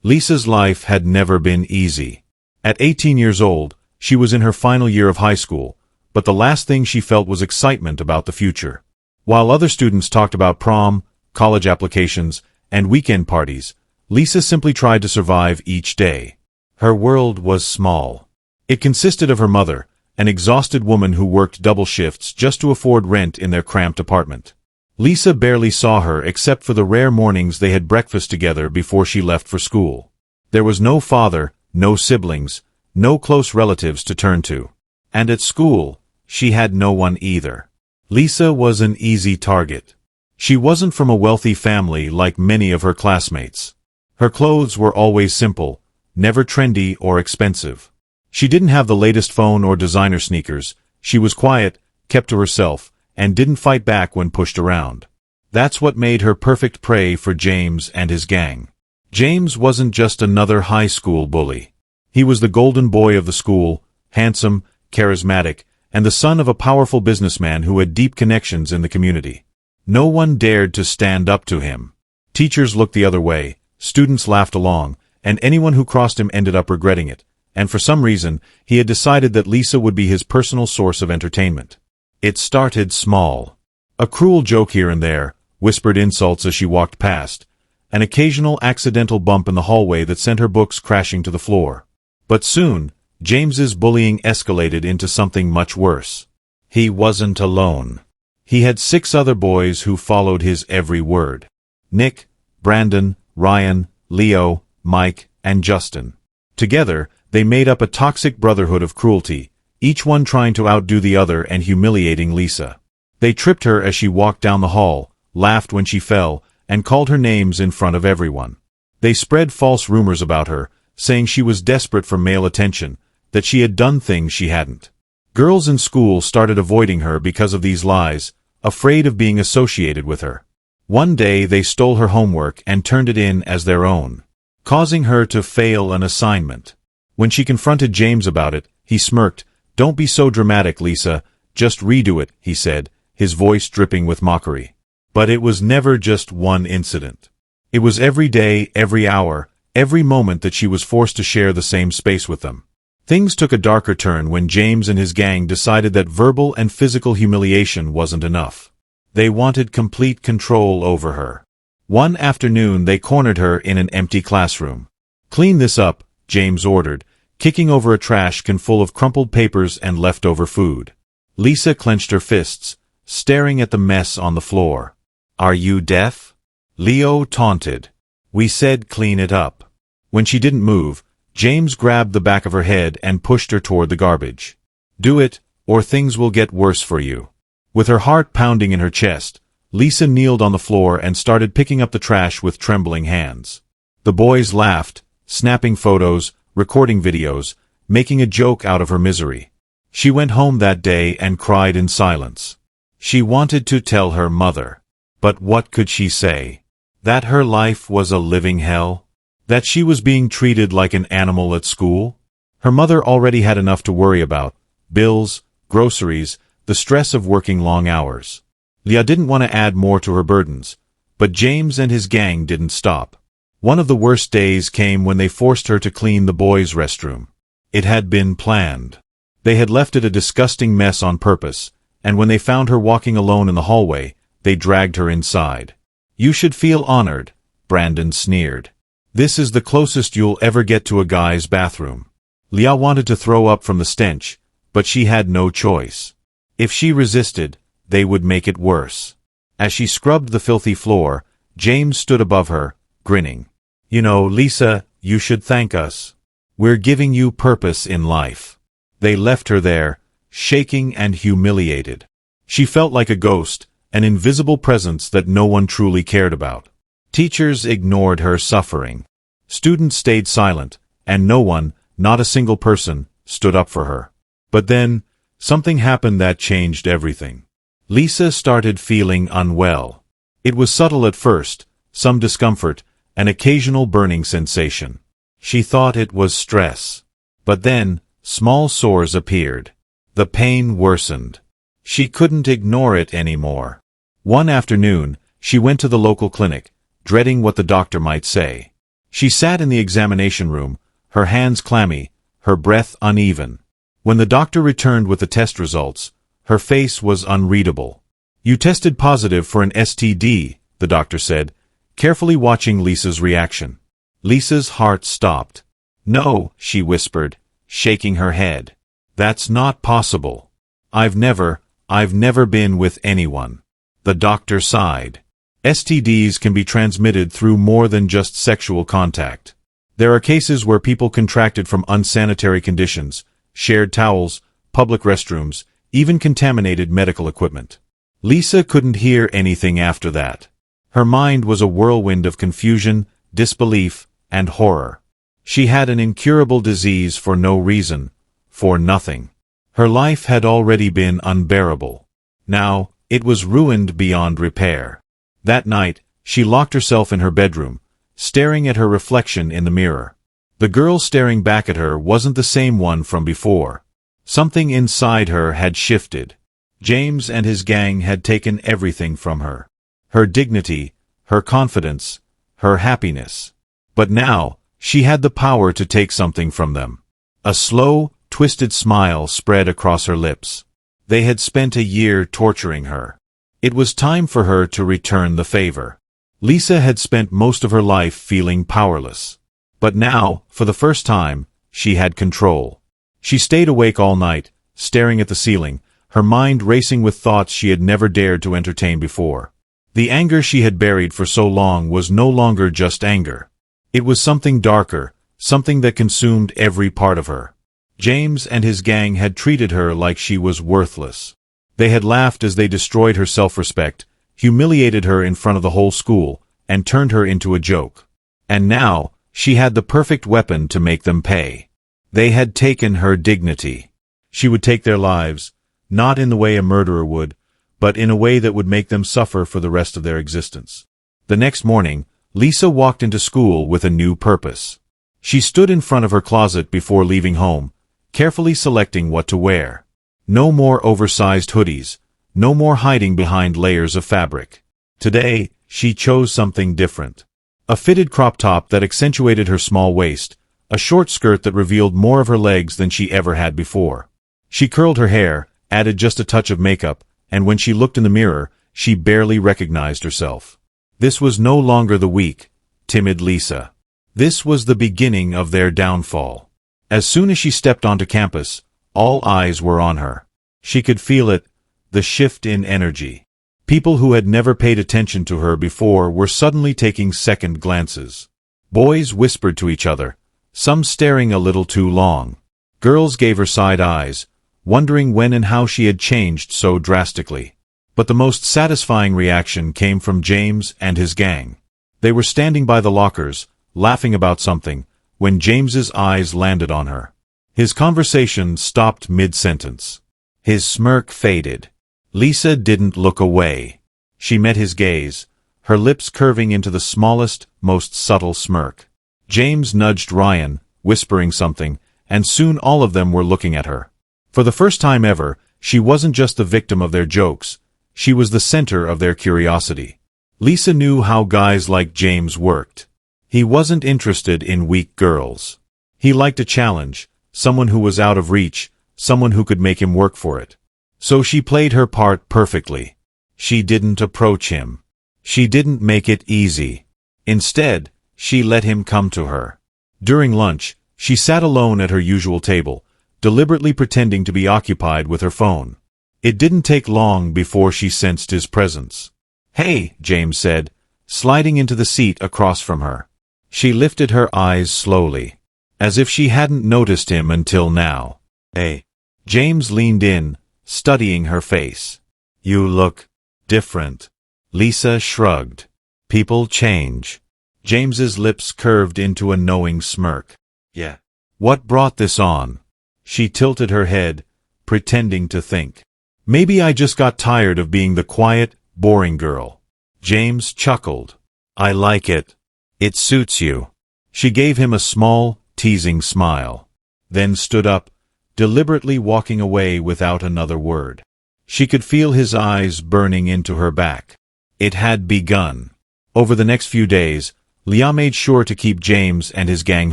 Lisa's life had never been easy. At 18 years old, she was in her final year of high school, but the last thing she felt was excitement about the future. While other students talked about prom, college applications, and weekend parties, Lisa simply tried to survive each day. Her world was small. It consisted of her mother, an exhausted woman who worked double shifts just to afford rent in their cramped apartment. Lisa barely saw her except for the rare mornings they had breakfast together before she left for school. There was no father, no siblings, no close relatives to turn to. And at school, she had no one either. Lisa was an easy target. She wasn't from a wealthy family like many of her classmates. Her clothes were always simple, never trendy or expensive. She didn't have the latest phone or designer sneakers. She was quiet, kept to herself, and didn't fight back when pushed around. That's what made her perfect prey for James and his gang. James wasn't just another high school bully. He was the golden boy of the school, handsome, charismatic, and the son of a powerful businessman who had deep connections in the community. No one dared to stand up to him. Teachers looked the other way, students laughed along, and anyone who crossed him ended up regretting it. And for some reason, he had decided that Lisa would be his personal source of entertainment. It started small. A cruel joke here and there, whispered insults as she walked past, an occasional accidental bump in the hallway that sent her books crashing to the floor. But soon, James's bullying escalated into something much worse. He wasn't alone. He had 6 other boys who followed his every word. Nick, Brandon, Ryan, Leo, Mike, and Justin. Together, they made up a toxic brotherhood of cruelty, each one trying to outdo the other and humiliating Lisa. They tripped her as she walked down the hall, laughed when she fell, and called her names in front of everyone. They spread false rumors about her, saying she was desperate for male attention, that she had done things she hadn't. Girls in school started avoiding her because of these lies, afraid of being associated with her. One day they stole her homework and turned it in as their own, causing her to fail an assignment. When she confronted James about it, he smirked. "Don't be so dramatic, Lisa. Just redo it," he said, his voice dripping with mockery. But it was never just one incident. It was every day, every hour, every moment that she was forced to share the same space with them. Things took a darker turn when James and his gang decided that verbal and physical humiliation wasn't enough. They wanted complete control over her. One afternoon they cornered her in an empty classroom. "Clean this up," James ordered, kicking over a trash can full of crumpled papers and leftover food. Lisa clenched her fists, staring at the mess on the floor. "Are you deaf?" Leo taunted. "We said clean it up." When she didn't move, James grabbed the back of her head and pushed her toward the garbage. "Do it, or things will get worse for you." With her heart pounding in her chest, Lisa kneeled on the floor and started picking up the trash with trembling hands. The boys laughed, snapping photos, recording videos, making a joke out of her misery. She went home that day and cried in silence. She wanted to tell her mother. But what could she say? That her life was a living hell? That she was being treated like an animal at school? Her mother already had enough to worry about: bills, groceries, the stress of working long hours. Leah didn't want to add more to her burdens, but James and his gang didn't stop. One of the worst days came when they forced her to clean the boys' restroom. It had been planned. They had left it a disgusting mess on purpose, and when they found her walking alone in the hallway, they dragged her inside. "You should feel honored," Brandon sneered. "This is the closest you'll ever get to a guy's bathroom." Leah wanted to throw up from the stench, but she had no choice. If she resisted, they would make it worse. As she scrubbed the filthy floor, James stood above her, grinning. "You know, Lisa, you should thank us. We're giving you purpose in life." They left her there, shaking and humiliated. She felt like a ghost, an invisible presence that no one truly cared about. Teachers ignored her suffering. Students stayed silent, and no one, not a single person, stood up for her. But then, something happened that changed everything. Lisa started feeling unwell. It was subtle at first, some discomfort, an occasional burning sensation. She thought it was stress. But then, small sores appeared. The pain worsened. She couldn't ignore it anymore. One afternoon, she went to the local clinic, dreading what the doctor might say. She sat in the examination room, her hands clammy, her breath uneven. When the doctor returned with the test results, her face was unreadable. "You tested positive for an STD," the doctor said, carefully watching Lisa's reaction. Lisa's heart stopped. "No," she whispered, shaking her head. "That's not possible. I've never been with anyone." The doctor sighed. STDs can be transmitted through more than just sexual contact. There are cases where people contracted from unsanitary conditions, shared towels, public restrooms, even contaminated medical equipment. Lisa couldn't hear anything after that. Her mind was a whirlwind of confusion, disbelief, and horror. She had an incurable disease for no reason, for nothing. Her life had already been unbearable. Now, it was ruined beyond repair. That night, she locked herself in her bedroom, staring at her reflection in the mirror. The girl staring back at her wasn't the same one from before. Something inside her had shifted. James and his gang had taken everything from her. Her dignity, her confidence, her happiness. But now, she had the power to take something from them. A slow, twisted smile spread across her lips. They had spent a year torturing her. It was time for her to return the favor. Lisa had spent most of her life feeling powerless. But now, for the first time, she had control. She stayed awake all night, staring at the ceiling, her mind racing with thoughts she had never dared to entertain before. The anger she had buried for so long was no longer just anger. It was something darker, something that consumed every part of her. James and his gang had treated her like she was worthless. They had laughed as they destroyed her self-respect, humiliated her in front of the whole school, and turned her into a joke. And now, she had the perfect weapon to make them pay. They had taken her dignity. She would take their lives, not in the way a murderer would, but in a way that would make them suffer for the rest of their existence. The next morning, Lisa walked into school with a new purpose. She stood in front of her closet before leaving home, carefully selecting what to wear. No more oversized hoodies, no more hiding behind layers of fabric. Today, she chose something different. A fitted crop top that accentuated her small waist, a short skirt that revealed more of her legs than she ever had before. She curled her hair, added just a touch of makeup, and when she looked in the mirror, she barely recognized herself. This was no longer the weak, timid Lisa. This was the beginning of their downfall. As soon as she stepped onto campus, all eyes were on her. She could feel it, the shift in energy. People who had never paid attention to her before were suddenly taking second glances. Boys whispered to each other, some staring a little too long. Girls gave her side eyes, wondering when and how she had changed so drastically. But the most satisfying reaction came from James and his gang. They were standing by the lockers, laughing about something, when James's eyes landed on her. His conversation stopped mid-sentence. His smirk faded. Lisa didn't look away. She met his gaze, her lips curving into the smallest, most subtle smirk. James nudged Ryan, whispering something, and soon all of them were looking at her. For the first time ever, she wasn't just the victim of their jokes, she was the center of their curiosity. Lisa knew how guys like James worked. He wasn't interested in weak girls. He liked a challenge, someone who was out of reach, someone who could make him work for it. So she played her part perfectly. She didn't approach him. She didn't make it easy. Instead, she let him come to her. During lunch, she sat alone at her usual table, deliberately pretending to be occupied with her phone. It didn't take long before she sensed his presence. "Hey," James said, sliding into the seat across from her. She lifted her eyes slowly, as if she hadn't noticed him until now. "Hey." James leaned in, studying her face. "You look different." Lisa shrugged. "People change." James's lips curved into a knowing smirk. "Yeah. What brought this on?" She tilted her head, pretending to think. "Maybe I just got tired of being the quiet, boring girl." James chuckled. "I like it. It suits you." She gave him a small, teasing smile, then stood up, deliberately walking away without another word. She could feel his eyes burning into her back. It had begun. Over the next few days, Leah made sure to keep James and his gang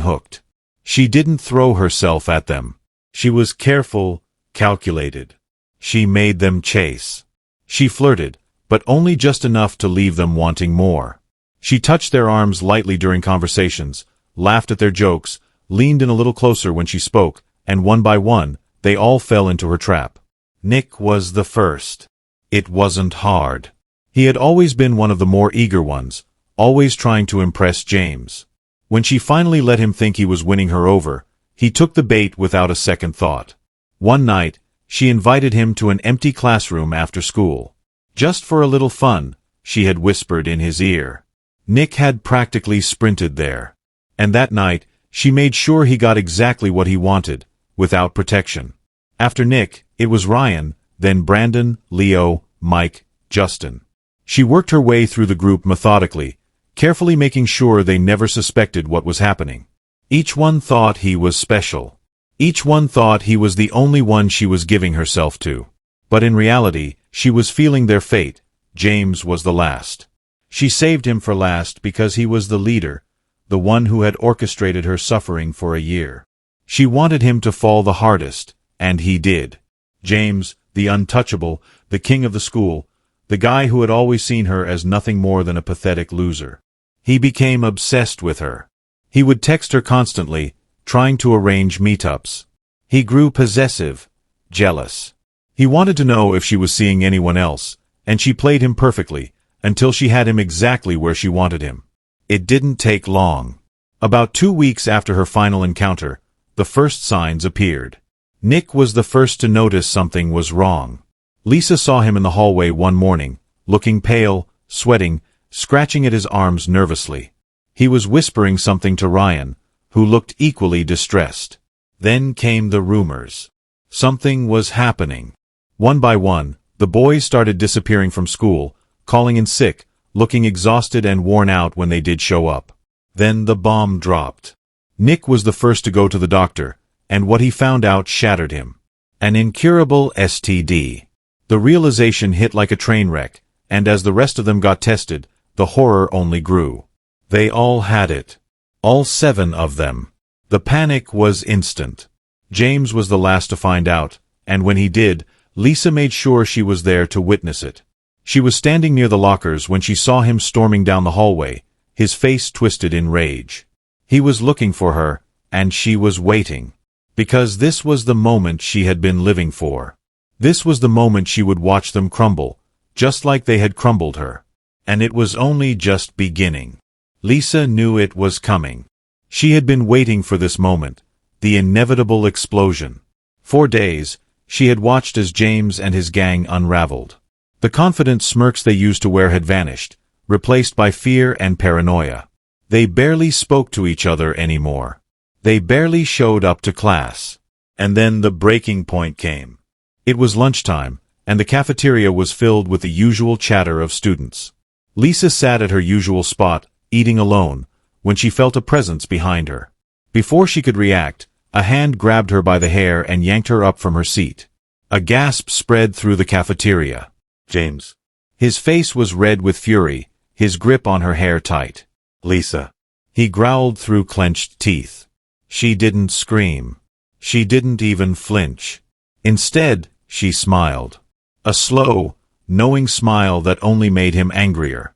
hooked. She didn't throw herself at them. She was careful, calculated. She made them chase. She flirted, but only just enough to leave them wanting more. She touched their arms lightly during conversations, laughed at their jokes, leaned in a little closer when she spoke, and one by one, they all fell into her trap. Nick was the first. It wasn't hard. He had always been one of the more eager ones, always trying to impress James. When she finally let him think he was winning her over, he took the bait without a second thought. One night, she invited him to an empty classroom after school. Just for a little fun, she had whispered in his ear. Nick had practically sprinted there. And that night, she made sure he got exactly what he wanted, without protection. After Nick, it was Ryan, then Brandon, Leo, Mike, Justin. She worked her way through the group methodically, carefully making sure they never suspected what was happening. Each one thought he was special. Each one thought he was the only one she was giving herself to. But in reality, she was feeling their fate. James was the last. She saved him for last because he was the leader, the one who had orchestrated her suffering for a year. She wanted him to fall the hardest, and he did. James, the untouchable, the king of the school, the guy who had always seen her as nothing more than a pathetic loser. He became obsessed with her. He would text her constantly, trying to arrange meetups. He grew possessive, jealous. He wanted to know if she was seeing anyone else, and she played him perfectly, until she had him exactly where she wanted him. It didn't take long. About 2 weeks after her final encounter, the first signs appeared. Nick was the first to notice something was wrong. Lisa saw him in the hallway one morning, looking pale, sweating, scratching at his arms nervously. He was whispering something to Ryan, who looked equally distressed. Then came the rumors. Something was happening. One by one, the boys started disappearing from school, calling in sick, looking exhausted and worn out when they did show up. Then the bomb dropped. Nick was the first to go to the doctor, and what he found out shattered him. An incurable STD. The realization hit like a train wreck, and as the rest of them got tested, the horror only grew. They all had it. All 7 of them. The panic was instant. James was the last to find out, and when he did, Lisa made sure she was there to witness it. She was standing near the lockers when she saw him storming down the hallway, his face twisted in rage. He was looking for her, and she was waiting. Because this was the moment she had been living for. This was the moment she would watch them crumble, just like they had crumbled her. And it was only just beginning. Lisa knew it was coming. She had been waiting for this moment, the inevitable explosion. For days, she had watched as James and his gang unraveled. The confident smirks they used to wear had vanished, replaced by fear and paranoia. They barely spoke to each other anymore. They barely showed up to class. And then the breaking point came. It was lunchtime, and the cafeteria was filled with the usual chatter of students. Lisa sat at her usual spot, eating alone, when she felt a presence behind her. Before she could react, a hand grabbed her by the hair and yanked her up from her seat. A gasp spread through the cafeteria. James. His face was red with fury, his grip on her hair tight. Lisa. He growled through clenched teeth. She didn't scream. She didn't even flinch. Instead, she smiled. A slow, knowing smile that only made him angrier.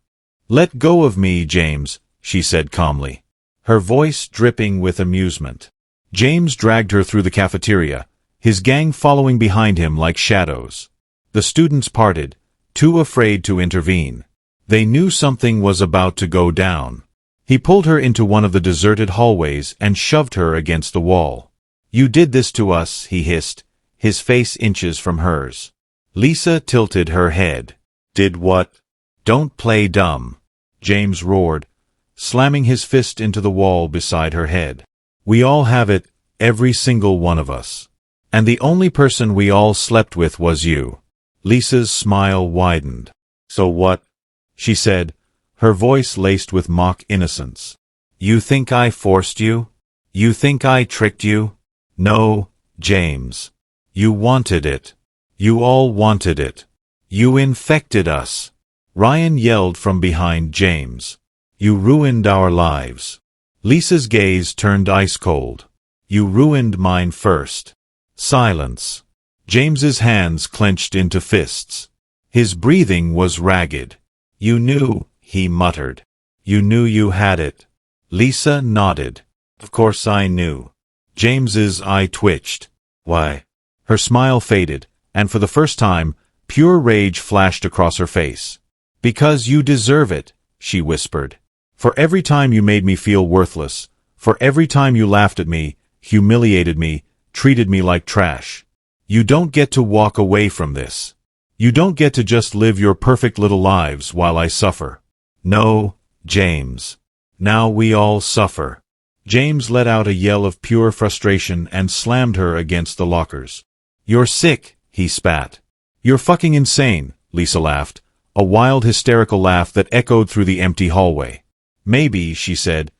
"Let go of me, James," she said calmly, her voice dripping with amusement. James dragged her through the cafeteria, his gang following behind him like shadows. The students parted, too afraid to intervene. They knew something was about to go down. He pulled her into one of the deserted hallways and shoved her against the wall. "You did this to us," he hissed, his face inches from hers. Lisa tilted her head. "Did what?" "Don't play dumb," James roared, slamming his fist into the wall beside her head. "We all have it, every single one of us. And the only person we all slept with was you." Lisa's smile widened. "So what?" she said, her voice laced with mock innocence. "You think I forced you? You think I tricked you? No, James. You wanted it. You all wanted it. You infected us." Ryan yelled from behind James. You ruined our lives. Lisa's gaze turned ice cold. You ruined mine first. Silence. James's hands clenched into fists. His breathing was ragged. You knew, he muttered. You knew you had it. Lisa nodded. Of course I knew. James's eye twitched. Why? Her smile faded, and for the first time, pure rage flashed across her face. Because you deserve it, she whispered. For every time you made me feel worthless, for every time you laughed at me, humiliated me, treated me like trash. You don't get to walk away from this. You don't get to just live your perfect little lives while I suffer. No, James. Now we all suffer. James let out a yell of pure frustration and slammed her against the lockers. You're sick, he spat. You're fucking insane, Lisa laughed, a wild hysterical laugh that echoed through the empty hallway. Maybe, she said,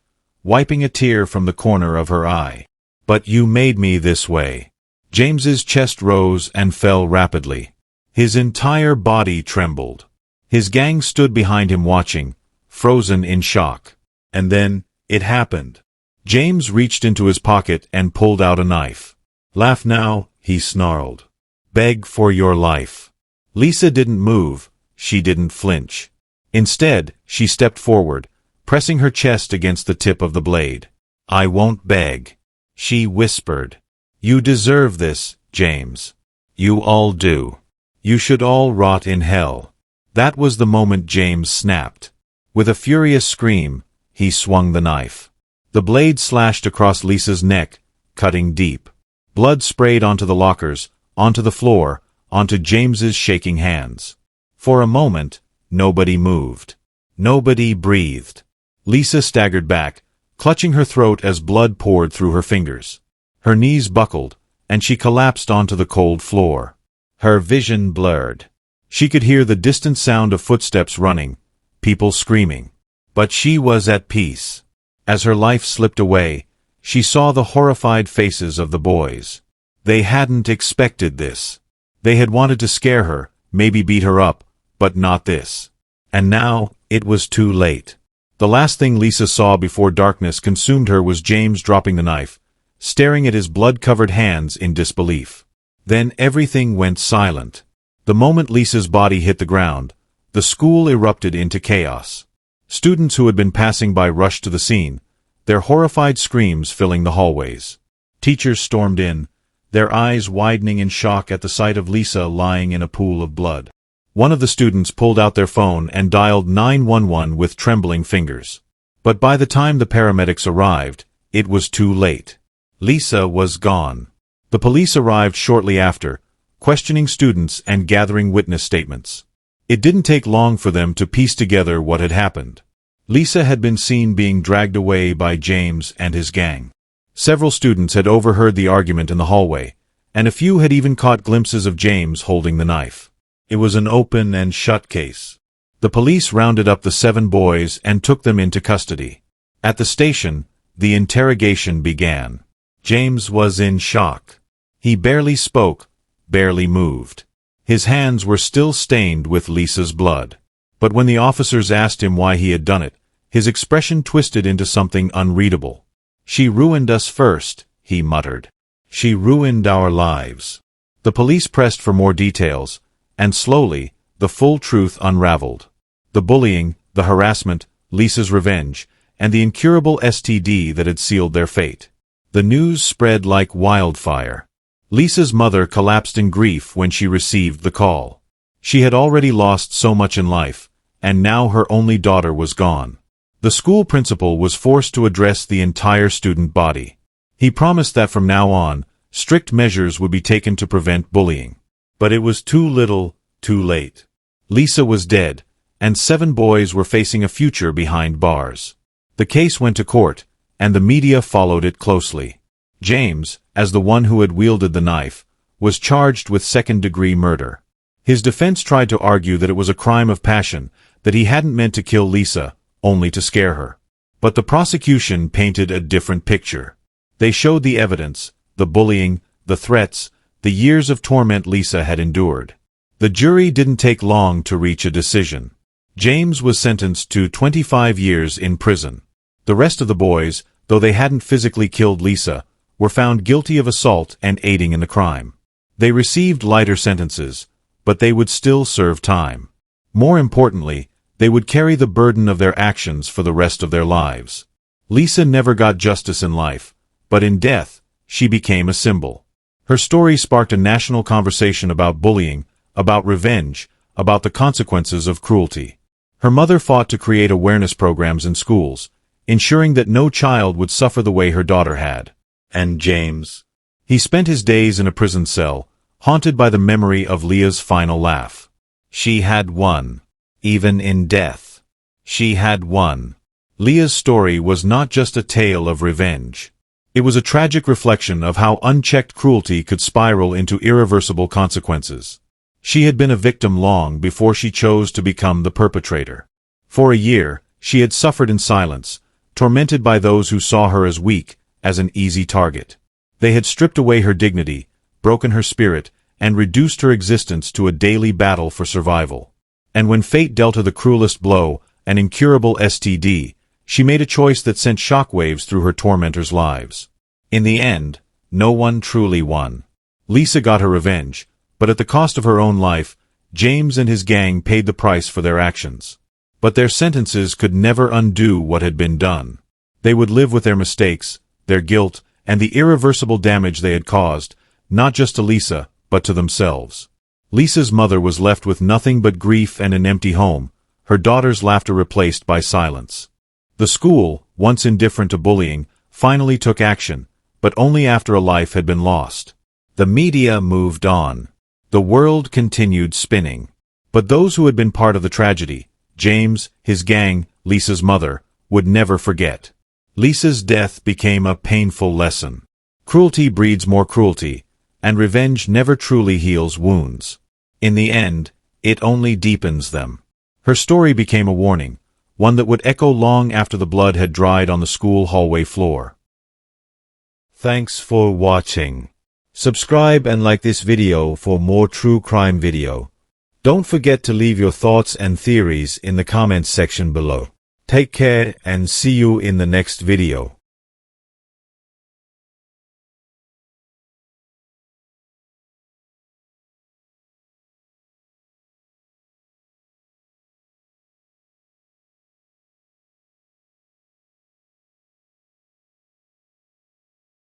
wiping a tear from the corner of her eye. But you made me this way. James's chest rose and fell rapidly. His entire body trembled. His gang stood behind him watching, frozen in shock. And then, it happened. James reached into his pocket and pulled out a knife. Laugh now, he snarled. Beg for your life. Lisa didn't move, she didn't flinch. Instead, she stepped forward, pressing her chest against the tip of the blade. I won't beg. She whispered. You deserve this, James. You all do. You should all rot in hell. That was the moment James snapped. With a furious scream, he swung the knife. The blade slashed across Lisa's neck, cutting deep. Blood sprayed onto the lockers, onto the floor, onto James's shaking hands. For a moment, nobody moved. Nobody breathed. Lisa staggered back, clutching her throat as blood poured through her fingers. Her knees buckled, and she collapsed onto the cold floor. Her vision blurred. She could hear the distant sound of footsteps running, people screaming. But she was at peace. As her life slipped away, she saw the horrified faces of the boys. They hadn't expected this. They had wanted to scare her, maybe beat her up, but not this. And now, it was too late. The last thing Lisa saw before darkness consumed her was James dropping the knife, staring at his blood-covered hands in disbelief. Then everything went silent. The moment Lisa's body hit the ground, the school erupted into chaos. Students who had been passing by rushed to the scene, their horrified screams filling the hallways. Teachers stormed in, their eyes widening in shock at the sight of Lisa lying in a pool of blood. One of the students pulled out their phone and dialed 911 with trembling fingers. But by the time the paramedics arrived, it was too late. Lisa was gone. The police arrived shortly after, questioning students and gathering witness statements. It didn't take long for them to piece together what had happened. Lisa had been seen being dragged away by James and his gang. Several students had overheard the argument in the hallway, and a few had even caught glimpses of James holding the knife. It was an open and shut case. The police rounded up the 7 boys and took them into custody. At the station, the interrogation began. James was in shock. He barely spoke, barely moved. His hands were still stained with Lisa's blood. But when the officers asked him why he had done it, his expression twisted into something unreadable. She ruined us first, he muttered. She ruined our lives. The police pressed for more details, and slowly, the full truth unraveled. The bullying, the harassment, Lisa's revenge, and the incurable STD that had sealed their fate. The news spread like wildfire. Lisa's mother collapsed in grief when she received the call. She had already lost so much in life, and now her only daughter was gone. The school principal was forced to address the entire student body. He promised that from now on, strict measures would be taken to prevent bullying. But it was too little, too late. Lisa was dead, and 7 boys were facing a future behind bars. The case went to court, and the media followed it closely. James, as the one who had wielded the knife, was charged with second-degree murder. His defense tried to argue that it was a crime of passion, that he hadn't meant to kill Lisa, only to scare her. But the prosecution painted a different picture. They showed the evidence, the bullying, the threats, the years of torment Lisa had endured. The jury didn't take long to reach a decision. James was sentenced to 25 years in prison. The rest of the boys, though they hadn't physically killed Lisa, were found guilty of assault and aiding in the crime. They received lighter sentences, but they would still serve time. More importantly, they would carry the burden of their actions for the rest of their lives. Lisa never got justice in life, but in death, she became a symbol. Her story sparked a national conversation about bullying, about revenge, about the consequences of cruelty. Her mother fought to create awareness programs in schools, ensuring that no child would suffer the way her daughter had. And James? He spent his days in a prison cell, haunted by the memory of Leah's final laugh. She had won. Even in death. She had won. Leah's story was not just a tale of revenge. It was a tragic reflection of how unchecked cruelty could spiral into irreversible consequences. She had been a victim long before she chose to become the perpetrator. For a year, she had suffered in silence, tormented by those who saw her as weak, as an easy target. They had stripped away her dignity, broken her spirit, and reduced her existence to a daily battle for survival. And when fate dealt her the cruelest blow, an incurable STD, she made a choice that sent shockwaves through her tormentors' lives. In the end, no one truly won. Lisa got her revenge, but at the cost of her own life, James and his gang paid the price for their actions. But their sentences could never undo what had been done. They would live with their mistakes, their guilt, and the irreversible damage they had caused, not just to Lisa, but to themselves. Lisa's mother was left with nothing but grief and an empty home, her daughter's laughter replaced by silence. The school, once indifferent to bullying, finally took action, but only after a life had been lost. The media moved on. The world continued spinning. But those who had been part of the tragedy, James, his gang, Lisa's mother, would never forget. Lisa's death became a painful lesson. Cruelty breeds more cruelty, and revenge never truly heals wounds. In the end, it only deepens them. Her story became a warning, one that would echo long after the blood had dried on the school hallway floor. Thanks for watching. Subscribe and like this video for more true crime video. Don't forget to leave your thoughts and theories in the comments section below. Take care and see you in the next video.